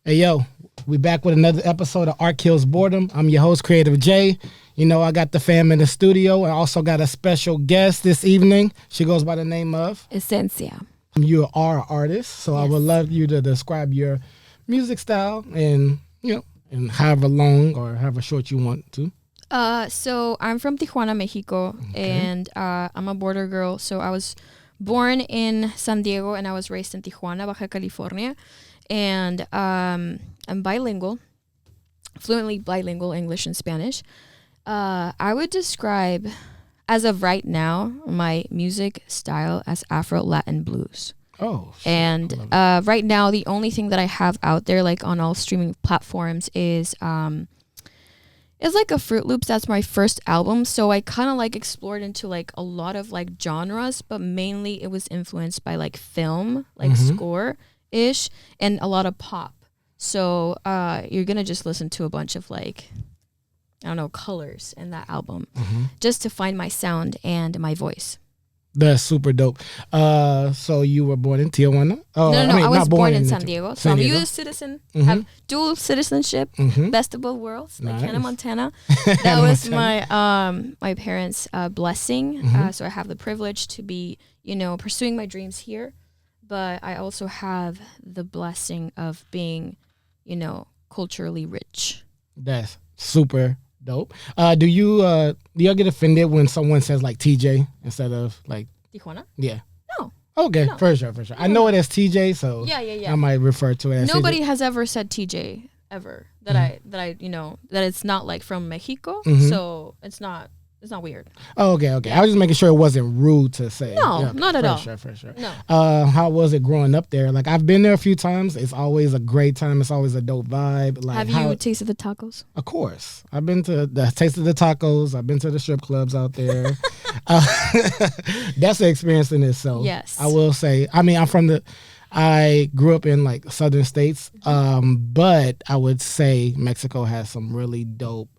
Hey, yo, we back with another episode of Killz Boredom. I'm your host, Creative Jay. You know, I got the fam in the studio. I also got a special guest this evening. She goes by the name of Essenssya. You are an artist, so yes. I would love you to describe your music style and, and however long or however short you want to. So I'm from Tijuana, Mexico, and I'm a border girl. So I was born in San Diego and I was raised in Tijuana, Baja California. And I'm bilingual, fluently bilingual, English and Spanish. I would describe, as of right now, my music style as Afro-Latin blues. Oh, shit. And right now, the only thing that I have out there, like on all streaming platforms, is it's like a Fruit Loops. That's my first album. So I kind of like explored into like a lot of like genres, but mainly it was influenced by like film, like score-ish, and a lot of pop. So you're going to just listen to a bunch of like, I don't know, colors in that album just to find my sound and my voice. That's super dope. So you were born in Tijuana? Oh, no, I was born in San Diego. So I'm a U.S. citizen, have dual citizenship, best of both worlds, like Hannah Montana. That was my parents' blessing. So I have the privilege to be, pursuing my dreams here. But I also have the blessing of being, culturally rich. That's super dope. Do you get offended when someone says like TJ instead of like Tijuana? Yeah. No. Okay, no. for sure. I know it as TJ, so yeah. I might refer to it as Nobody TJ. has ever said TJ ever that I that it's not like from Mexico, so it's not weird. Oh, okay. I was just making sure it wasn't rude to say. No, not at all. For sure. No. How was it growing up there? Like, I've been there a few times. It's always a great time. It's always a dope vibe. Like, have you tasted the tacos? Of course. I've been to the Taste of the Tacos. I've been to the strip clubs out there. That's an experience in itself. Yes. I will say. I mean, I grew up in like southern states, but I would say Mexico has some really dope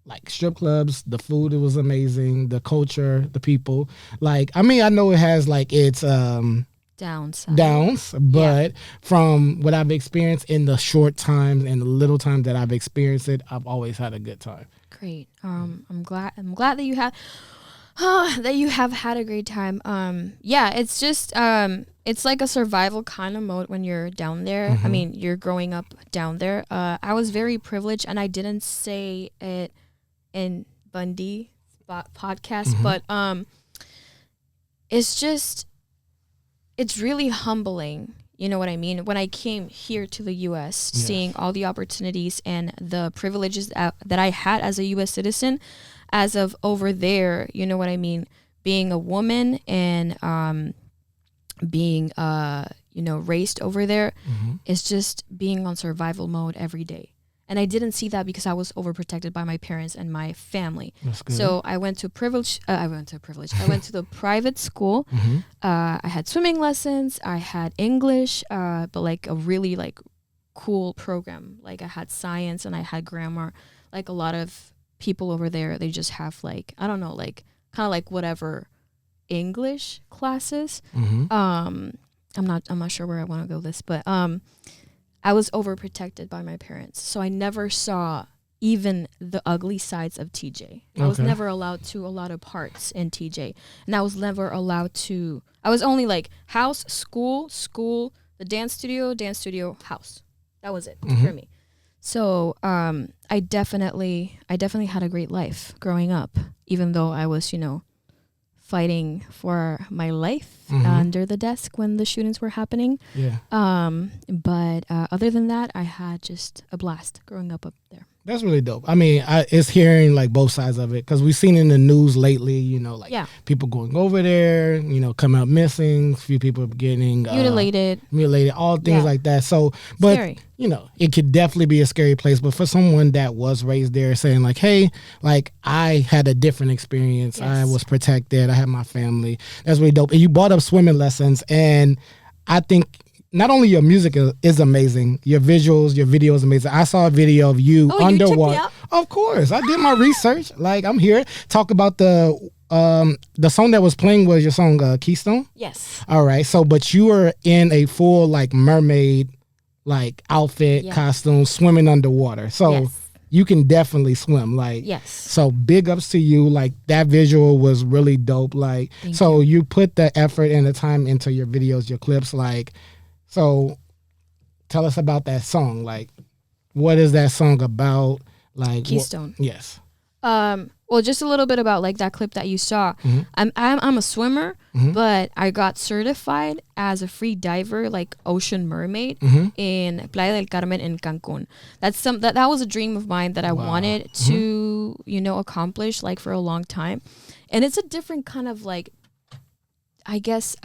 like strip clubs. The food, it was amazing. The culture, the people. Like, I mean, I know it has like its downs, but from what I've experienced in the short times and the little time that I've experienced it, I've always had a good time. Great. I'm glad that you have had a great time. It's just it's like a survival kind of mode when you're down there. I mean, you're growing up down there. I was very privileged, and I didn't say it in Bundy podcast, but it's really humbling. You know what I mean? When I came here to the U.S., seeing all the opportunities and the privileges that I had as a U.S. citizen, as of over there, you know what I mean? Being a woman and being raised over there is just being on survival mode every day. And I didn't see that because I was overprotected by my parents and my family. That's good. So I went to privilege. I went to the private school. I had swimming lessons. I had English, but like a really like cool program. Like I had science and I had grammar. Like a lot of people over there, they just have like, I don't know, like kind of like whatever English classes. I'm not sure where I want to go with this, but I was overprotected by my parents, so I never saw even the ugly sides of TJ. I was never allowed to a lot of parts in TJ, and I was never allowed to. I was only like house, school, the dance studio, house. That was it for me. So I definitely had a great life growing up, even though I was, fighting for my life under the desk when the shootings were happening. Yeah. But other than that, I had just a blast growing up there. That's really dope. I mean, it's hearing like both sides of it because we've seen in the news lately, people going over there, come out missing, a few people getting mutilated, all things like that. So, but scary. It could definitely be a scary place. But for someone that was raised there, saying like, hey, like I had a different experience. Yes. I was protected. I had my family. That's really dope. And you brought up swimming lessons, and I think not only your music is amazing, your visuals, your video is amazing. I saw a video of you underwater. You checked me out? Of course, I did my research. Like I'm here. Talk about the song that was playing was your song Keystone. Yes. All right. So, but you were in a full like mermaid like outfit, Yeah. costume, swimming underwater. So Yes. you can definitely swim. Like, Yes. so big ups to you. Like, that visual was really dope. Like, Thank so you put the effort and the time into your videos, your clips. Like, so tell us about that song. Like, what is that song about? Like, Keystone. Yes. Well, just a little bit about like that clip that you saw. I'm a swimmer, but I got certified as a free diver, like ocean mermaid, in Playa del Carmen in Cancun. That was a dream of mine that I wanted to accomplish like for a long time, and it's a different kind of like, I guess,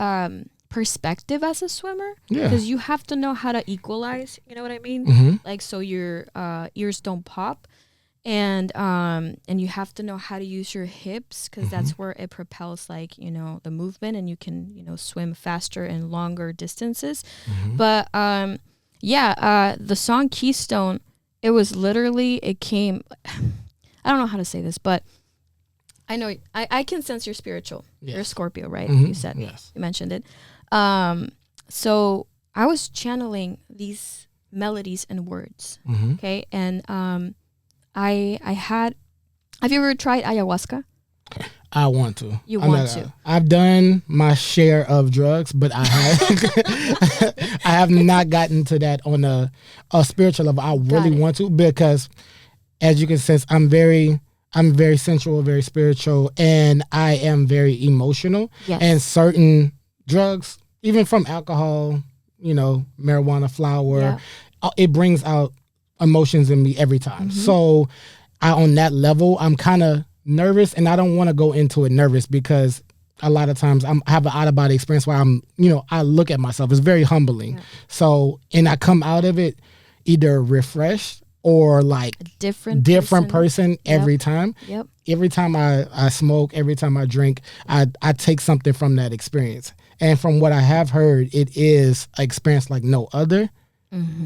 perspective as a swimmer, because you have to know how to equalize. You know what I mean? Like, so your ears don't pop. And you have to know how to use your hips, because that's where it propels like the movement, and you can swim faster and longer distances. But the song Keystone, it came, I don't know how to say this, but I know I can sense you're spiritual. You're a Scorpio, right? You said, you mentioned it. So I was channeling these melodies and words, okay, and have you ever tried ayahuasca? I want to. You want to? I've done my share of drugs, but I have not gotten to that on a spiritual level. I really want to, because as you can sense, I'm very sensual, very spiritual, and I am very emotional. Yes. And certain drugs, even from alcohol, marijuana, flower, it brings out emotions in me every time. So on that level, I'm kind of nervous, and I don't want to go into it nervous, because a lot of times I have an out of body experience where I look at myself. It's very humbling. So, and I come out of it either refreshed or like a different person every time. Yep. Every time I smoke, every time I drink, I take something from that experience. And from what I have heard, it is an experience like no other.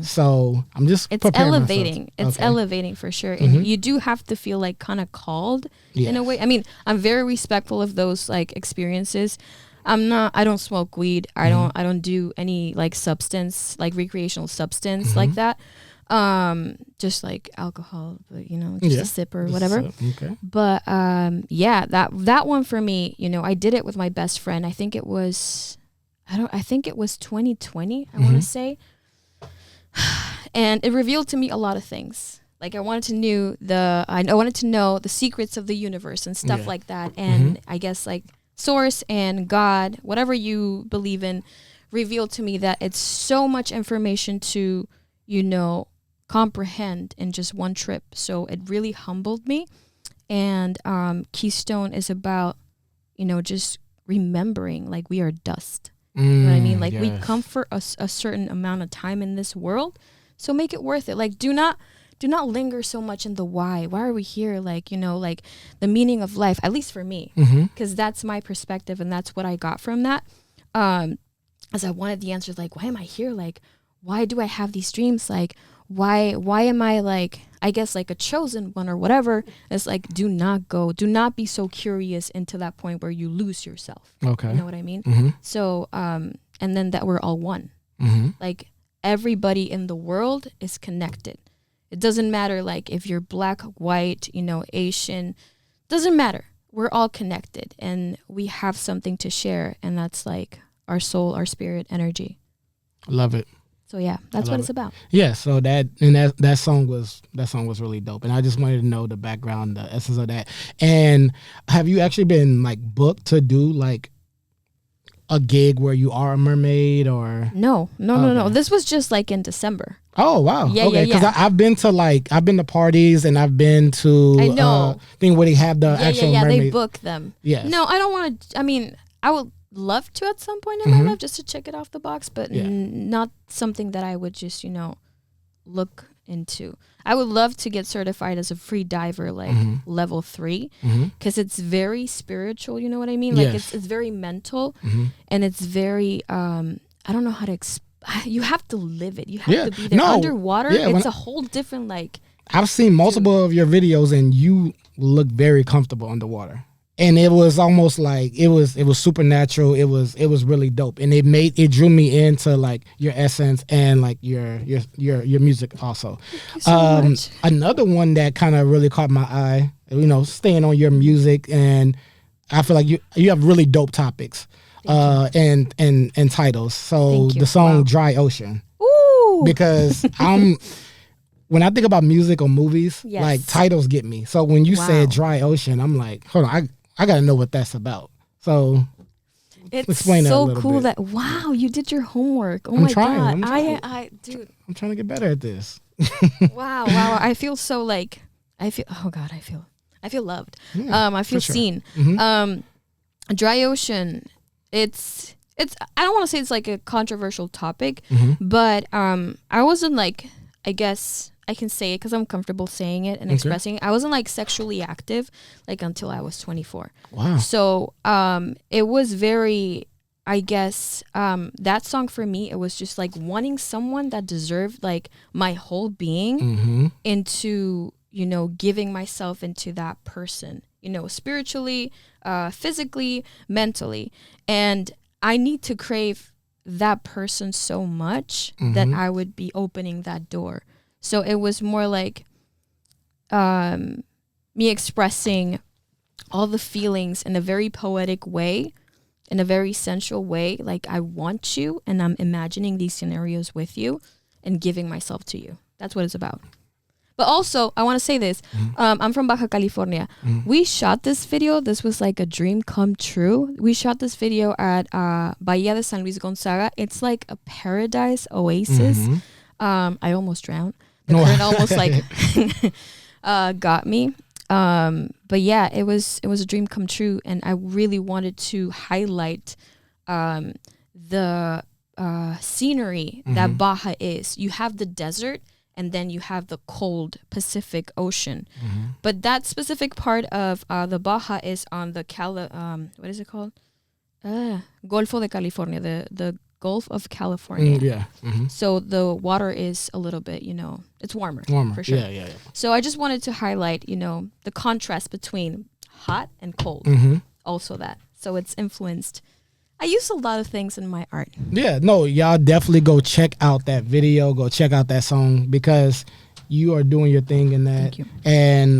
So I'm just elevating. Myself. It's elevating for sure, and you do have to feel like kind of called in a way. I mean, I'm very respectful of those like experiences. I don't smoke weed. I don't do any like substance, like recreational substance like that. Just like alcohol, but just a sip or whatever. Okay. But that one for me, I did it with my best friend. I think it was 2020. I want to say. And it revealed to me a lot of things. Like I wanted to know the secrets of the universe and stuff like that. And I guess like source and God, whatever you believe in, revealed to me that it's so much information to, comprehend in just one trip. So it really humbled me. And Keystone is about, just remembering like we are dust. You know what I mean? Like we come for a certain amount of time in this world, so make it worth it. Like do not linger so much in the why. Why are we here? Like like the meaning of life. At least for me, because that's my perspective, and that's what I got from that. As I wanted the answers, like why am I here? Like why do I have these dreams? Like why am I like, I guess like a chosen one or whatever? It's like do not be so curious into that point where you lose yourself. Okay. You know what I mean? So and then that we're all one. Like everybody in the world is connected. It doesn't matter like if you're black, white, Asian, doesn't matter. We're all connected, and we have something to share, and that's like our soul, our spirit, energy. Love it. So yeah, that's what it's about. Yeah, so that song was really dope, and I just wanted to know the background, the essence of that. And have you actually been like booked to do like a gig where you are a mermaid or? No. This was just like in December. Oh wow. Yeah, okay. Because I've been to parties, and I've been to I know thing where they have the actual mermaid. They book them. Yes. No, I don't want to. I mean, I would love to at some point in my life just to check it off the box, but not something that I would just look into. I would love to get certified as a free diver, like level 3, because it's very spiritual. You know what I mean? Like it's very mental, and it's very I don't know how to you have to live it. You have to be there underwater. It's a whole different like. I've seen multiple of your videos, and you look very comfortable underwater. and it was almost like it was supernatural. It was really dope, and it drew me into like your essence and like your music also. Thank you so much. Another one that kind of really caught my eye, staying on your music, and I feel like you have really dope topics and titles. So the song Dry Ocean. Ooh. Because when I think about music or movies, like titles get me. So when you said Dry Ocean, I'm like, hold on, I got to know what that's about. So explain that a little cool bit. that you did your homework. Oh my God. I'm trying. Dude. I'm trying to get better at this. Wow. I feel so like, I feel loved. Yeah, I feel seen. Dry Ocean, it's I don't want to say it's like a controversial topic, but I wasn't like, I guess I can say it because I'm comfortable saying it and expressing it. I wasn't like sexually active like until I was 24. Wow. So it was very, I guess that song for me, it was just like wanting someone that deserved like my whole being into, giving myself into that person, spiritually, physically, mentally. And I need to crave that person so much that I would be opening that door. So it was more like me expressing all the feelings in a very poetic way, in a very sensual way. Like, I want you, and I'm imagining these scenarios with you and giving myself to you. That's what it's about. But also, I want to say this. I'm from Baja California. We shot this video. This was like a dream come true. We shot this video at Bahia de San Luis Gonzaga. It's like a paradise oasis. I almost drowned. The current almost like got me. But yeah, it was a dream come true. And I really wanted to highlight the scenery that Baja is. You have the desert, and then you have the cold Pacific Ocean. But that specific part of the Baja is on the what is it called? Golfo de California, the Gulf of California. So the water is a little bit, it's warmer for sure. Yeah. So I just wanted to highlight, the contrast between hot and cold. Also that. So it's influenced. I use a lot of things in my art. Yeah, no, y'all definitely go check out that video. Go check out that song because you are doing your thing in that. Thank you. And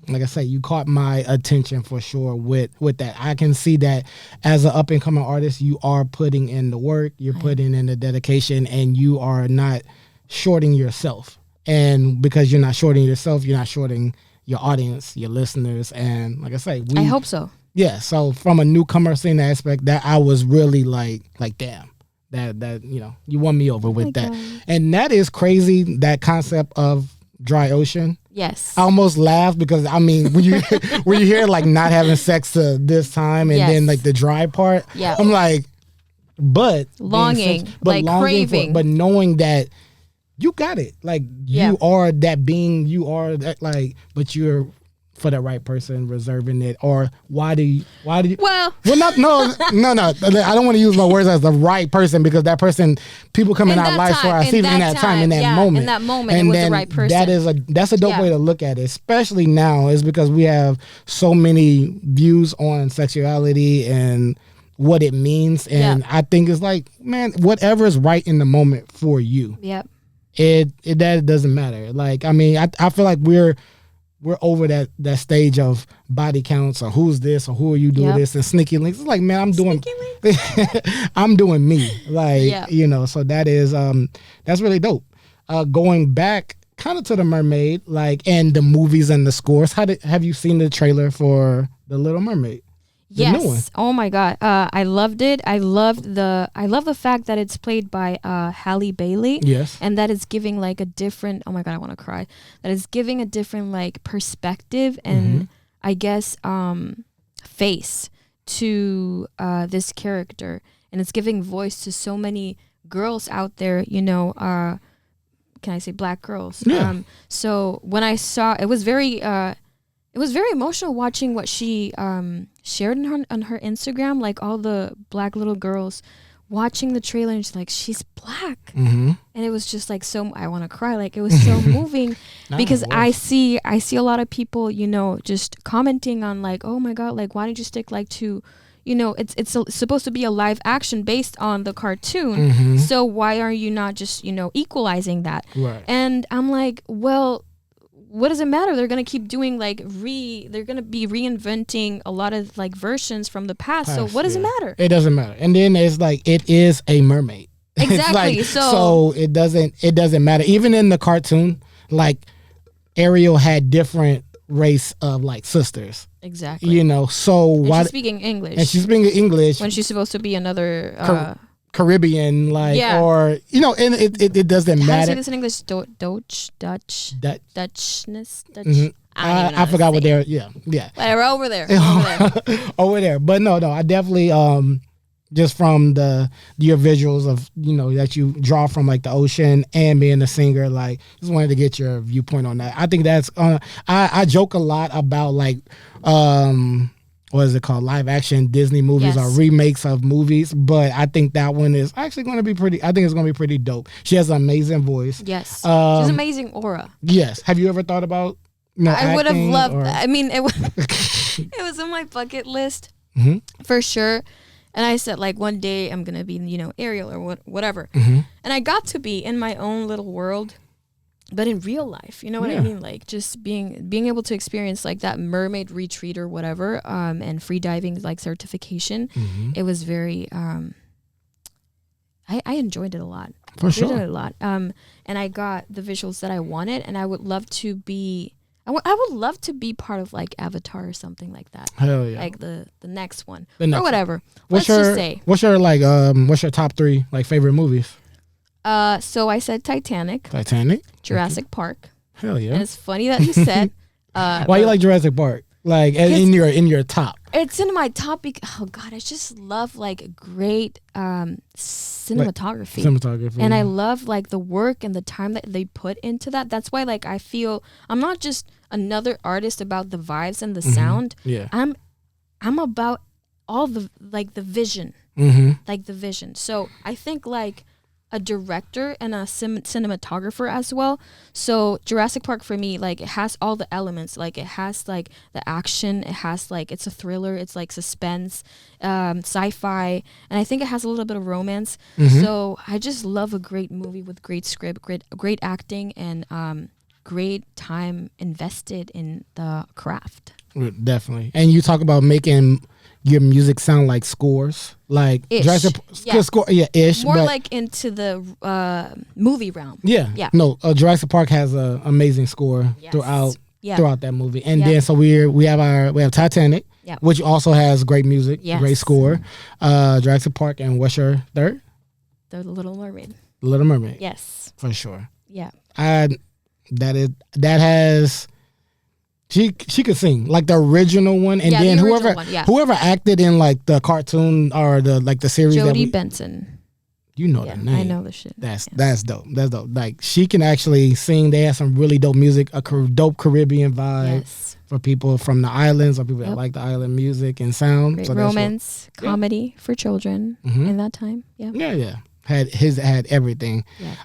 like I said, you caught my attention for sure with that. I can see that as an up and coming artist, you are putting in the work, you're putting in the dedication, and you are not shorting yourself. And because you're not shorting yourself, you're not shorting your audience, your listeners. And like I say, I hope so. Yeah, so from a newcomer scene aspect, that I was really like damn, that you won me over with that. God. And that is crazy, that concept of dry ocean. Yes. I almost laughed because when you hear like not having sex to this time and then like the dry part, I'm like, but longing, craving, but knowing that you got it, like you are that being, you are that, like, but you're for the right person reserving it, or why do you no I don't want to use my words as the right person, because that person, people come in our lives for our season in that time, in that moment, and it was the right person. That's a dope way to look at it, especially now, is because we have so many views on sexuality and what it means, and I think it's like, man, whatever is right in the moment for you, that doesn't matter. Like, I feel like we're over that stage of body counts, or who's this, or who are you doing this, and sneaky links. It's like, man, I'm doing me. Like, so that is, that's really dope. Going back kind of to the Mermaid, like, and the movies and the scores. Have you seen the trailer for The Little Mermaid? Yes. Oh my God. I loved it. I love the fact that it's played by Halle Bailey. Yes. And that is giving like a different, oh my God, I want to cry. That is giving a different like perspective and I guess face to this character. And it's giving voice to so many girls out there, can I say black girls? Yeah. So when I saw, it was very emotional watching what she shared on her Instagram, like all the black little girls watching the trailer and just like, she's black. Mm-hmm. And it was just like so, I want to cry. Like it was so moving because I see a lot of people, you know, just commenting on like, oh my God, like why did you stick like to, you know, it's supposed to be a live action based on the cartoon. Mm-hmm. So why are you not just, you know, equalizing that? Right. And I'm like, well, what does it matter? They're going to keep doing like they're going to be reinventing a lot of like versions from the past. So what does it matter? It doesn't matter. And then it's like, it is a mermaid. Exactly. Like, so it doesn't matter. Even in the cartoon, like Ariel had different race of like sisters. Exactly. You know, so why she's speaking English. And she's speaking English when she's supposed to be another Caribbean, like, or you know, and it doesn't matter. How do you say this in English? Dutchness. Mm-hmm. I forgot what they're. Yeah. Whatever, over there. Over there. But no, I definitely just from your visuals of, you know, that you draw from like the ocean and being a singer, like just wanted to get your viewpoint on that. I think that's I joke a lot about like what is it called, live action Disney movies or remakes of movies, but I think that one is actually going to be pretty. I think it's going to be pretty dope. She has an amazing voice. Yes, she has amazing aura. Yes. Have you ever thought about? I would have loved. I mean, it was on my bucket list for sure. And I said, like, one day I'm gonna be, you know, Ariel or whatever. And I got to be in my own little world, but in real life, you know what I mean? Like, just being able to experience like that mermaid retreat or whatever, and free diving like certification. It was very. I enjoyed it a lot. For sure. I enjoyed it a lot. And I got the visuals that I wanted, and I would love to be. I would love to be part of like Avatar or something like that. Hell yeah! Like the next one or whatever. What's your like what's your top 3 like favorite movies? So I said Titanic, Jurassic Park. Hell yeah! And it's funny that you said. Why you like Jurassic Park? Like in your top. It's in my top because, oh God, I just love like great cinematography. And I love like the work and the time that they put into that. That's why like I feel I'm not just another artist about the vibes and the sound. Yeah. I'm about all the like the vision. Like the vision. So I think like a director and a cinematographer as well. So Jurassic Park for me, like it has all the elements. Like it has like the action. It has like it's a thriller. It's like suspense, sci-fi, and I think it has a little bit of romance. So I just love a great movie with great script, great acting, and great time invested in the craft. Definitely. And you talk about making your music sound like scores, like Jurassic score, ish. More like into the movie realm. Yeah. No, Jurassic Park has an amazing score throughout that movie, and then so we have Titanic, which also has great music, great score. Jurassic Park, and what's your third? The Little Mermaid. Little Mermaid. Yes. For sure. Yeah. That has. She could sing like the original one, and then whoever acted in like the cartoon or the series. Jodie Benson. You know the name. I know the shit. That's dope. That's dope. Like she can actually sing. They have some really dope music, a dope Caribbean vibe for people from the islands or people that like the island music and sound. Great romance, comedy for children in that time. Yeah. Had everything. Yeah.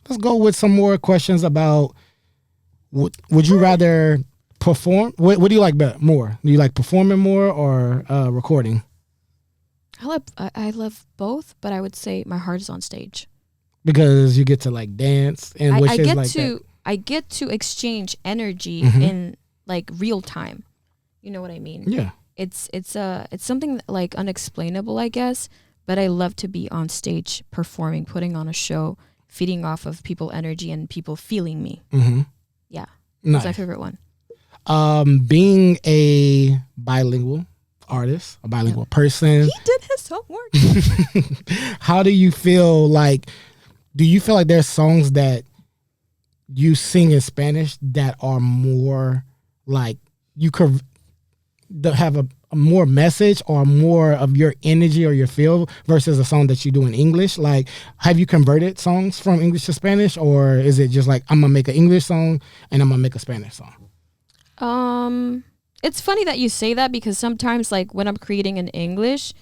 Let's go with some more questions about. Would you rather perform? What do you like better, more? Do you like performing more or recording? I love both, but I would say my heart is on stage because you get to like dance and I get to exchange energy in like real time. You know what I mean? Yeah. It's something like unexplainable, I guess. But I love to be on stage performing, putting on a show, feeding off of people energy and people feeling me. Yeah, that's my favorite one. Being a bilingual artist, a bilingual person. He did his homework. How do you feel like, do you feel like there's songs that you sing in Spanish that are more like you could have a more message or more of your energy or your feel versus a song that you do in English? Like, have you converted songs from English to Spanish, or is it just like I'm gonna make an English song and I'm gonna make a Spanish song? It's funny that you say that because sometimes like when I'm creating in English,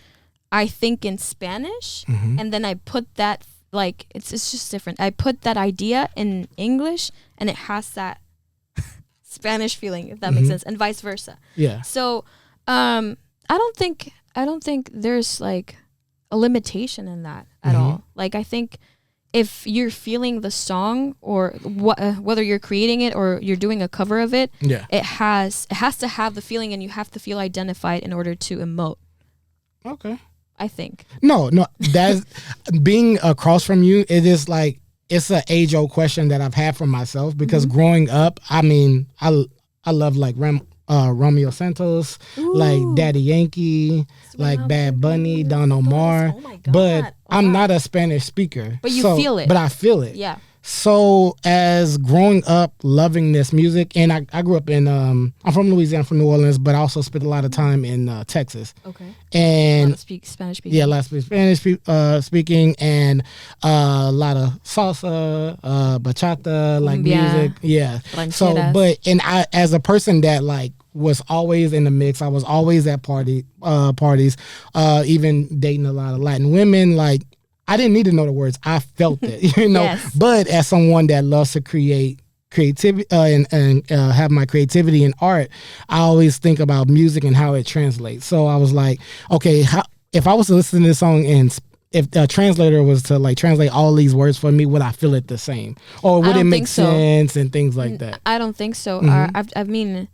I think in Spanish, and then I put that, like, it's just different. I put that idea in English, and it has that Spanish feeling, if that makes sense, and vice versa. Yeah. So, I don't think there's like a limitation in that at all. Like, I think if you're feeling the song, or whether you're creating it or you're doing a cover of it, it has to have the feeling, and you have to feel identified in order to emote. Okay. I think. No, that's being across from you. It is like, it's an age-old question that I've had for myself, because growing up, I mean, I love like Romeo Santos, like Daddy Yankee, like Bad Bunny, Don Omar. Oh my God. But I'm not a Spanish speaker. But you feel it. But I feel it. Yeah. So as growing up loving this music, and I grew up in I'm from Louisiana, from New Orleans, but I also spent a lot of time in Texas. Okay. And a lot of Spanish speaking. Yeah, a lot of Spanish speaking, and a lot of salsa, bachata, like music. Yeah. Rancheras. So, and I, as a person that like was always in the mix, I was always at parties, even dating a lot of Latin women, like, I didn't need to know the words. I felt it, you know. Yes. But as someone that loves to creativity and have my creativity in art, I always think about music and how it translates. So I was like, okay, if I was to listen to this song and if a translator was to like translate all these words for me, would I feel it the same, or would it make sense and things like that? I don't think so. I mean,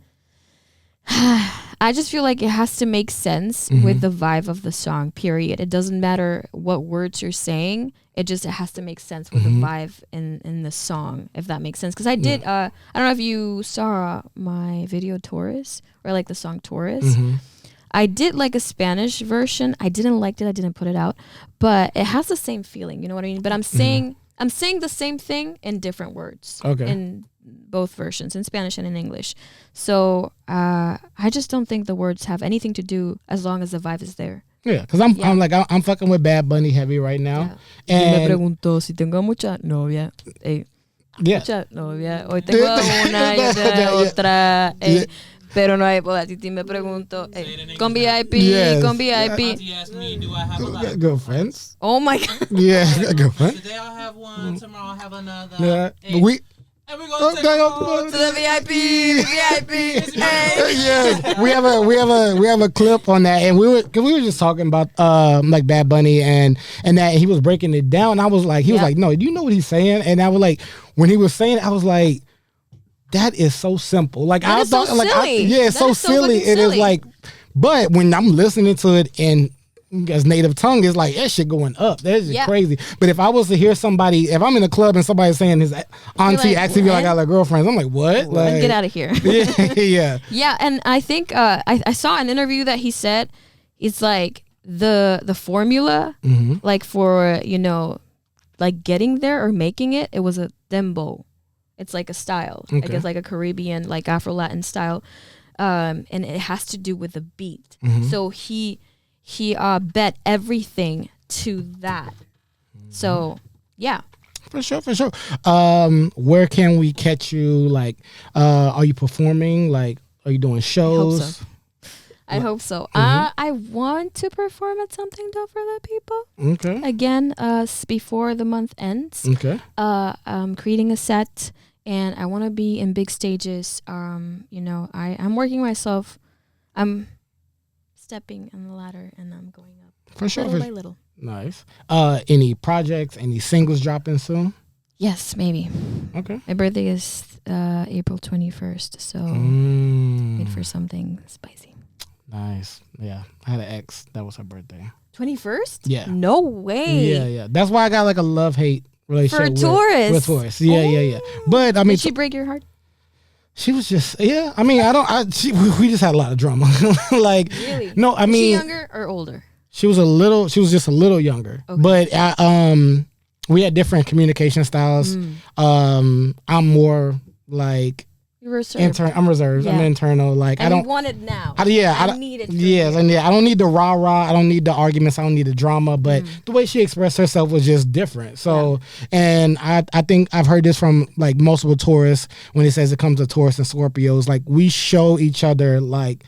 I just feel like it has to make sense with the vibe of the song, period. It doesn't matter what words you're saying. It has to make sense with the vibe in the song, if that makes sense. Because I did, I don't know if you saw my video Taurus, or like the song Taurus. I did like a Spanish version. I didn't like it. I didn't put it out. But it has the same feeling, you know what I mean? But I'm saying the same thing in different words. Okay. In both versions, in Spanish and in English. So I just don't think the words have anything to do as long as the vibe is there. Yeah, because I'm fucking with Bad Bunny heavy right now. Yeah. And me pregunto si tengo mucha novia. Mucha novia. Hoy tengo una y otra. Pero no hay boda. Titi me pregunto, con VIP, con VIP. Auntie asked me, do I have a lot? Girlfriends? Oh my God. Yeah, girlfriends. Today I'll have one, tomorrow I'll have another. Yeah, and we're gonna go to the VIP. Yeah, we have a clip on that, and we were just talking about like Bad Bunny and that he was breaking it down. I was like, he was like, no, do you know what he's saying? And I was like, when he was saying it, I was like, that is so simple. Like I thought, so like silly. It's so silly. It is like, but when I'm listening to it in as native tongue, it's like that shit going up. That's just crazy. But if I was to hear somebody, if I'm in a club and somebody's saying his auntie asking me like I got girlfriends, I'm like, what? Like, get out of here. Yeah. And I think I saw an interview that he said it's like the formula, like for like getting there or making it. It was a dembow. It's like a style. Okay. I guess like a Caribbean, like Afro-Latin style. And it has to do with the beat. So he bet everything to that. So, yeah. For sure. Where can we catch you? Like, are you performing? Like, are you doing shows? I hope so. I want to perform at Something Dope for the People. Okay. Again, before the month ends. Okay. I'm creating a set. And I want to be in big stages. I'm working myself. I'm stepping on the ladder, and I'm going up little by little. Nice. Any projects? Any singles dropping soon? Yes, maybe. Okay. My birthday is April 21st, so wait for something spicy. Nice. Yeah, I had an ex. That was her birthday. 21st? Yeah. No way. Yeah. That's why I got like a love-hate relationship for Taurus. With Taurus. Yeah. But I mean, did she break your heart? She was just I mean, we just had a lot of drama. Like, really? No, I mean, was she younger or older? She was just a little younger. Okay. But we had different communication styles. I'm more like I'm reserved. Yeah. I'm internal. Like, I don't want it now. I need it. Yes, and I don't need the rah-rah. I don't need the arguments. I don't need the drama. But the way she expressed herself was just different. So, and I think I've heard this from like multiple Taurus when it says it comes to Taurus and Scorpios. Like, we show each other like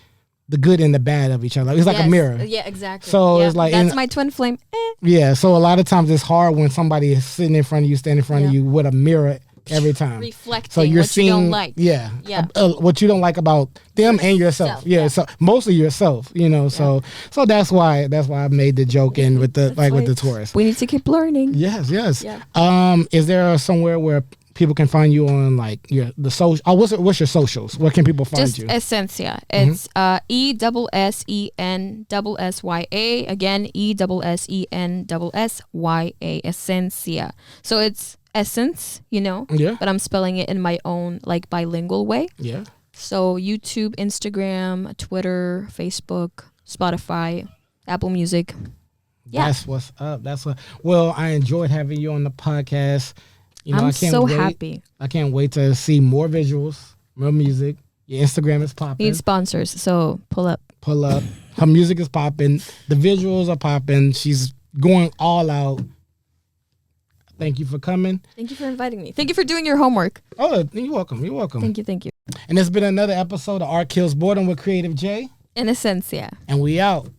the good and the bad of each other. It's like a mirror. Yeah, exactly. So yeah. it's like that's my twin flame. Yeah. So a lot of times it's hard when somebody is sitting in front of you, standing in front of you with a mirror every time. Reflecting so you're what seeing, you don't like. Yeah. Yeah. What you don't like about them and yourself. Yeah. So mostly yourself, you know. So that's why I made the joke in with the with the Taurus. We need to keep learning. Yes. Yeah. Is there somewhere where people can find you on like the social? Oh, what's your socials? Where can people find you? Just Essenssya. It's ESSENSSYA. Again, ESSENSSYA. Essenssya. So it's essence, you know. Yeah. But I'm spelling it in my own like bilingual way. Yeah. So YouTube, Instagram, Twitter, Facebook, Spotify, Apple Music. Yeah. That's what's up. Well, I enjoyed having you on the podcast. You know, I'm I can't so wait. happy. I can't wait to see more visuals, more music. Your Instagram is popping. Need sponsors, so pull up. Her music is popping. The visuals are popping. She's going all out. Thank you for coming. Thank you for inviting me. Thank you for doing your homework. Oh, you're welcome. Thank you. And it's been another episode of Killz Boredom with Creative J. And Essenssya. And we out.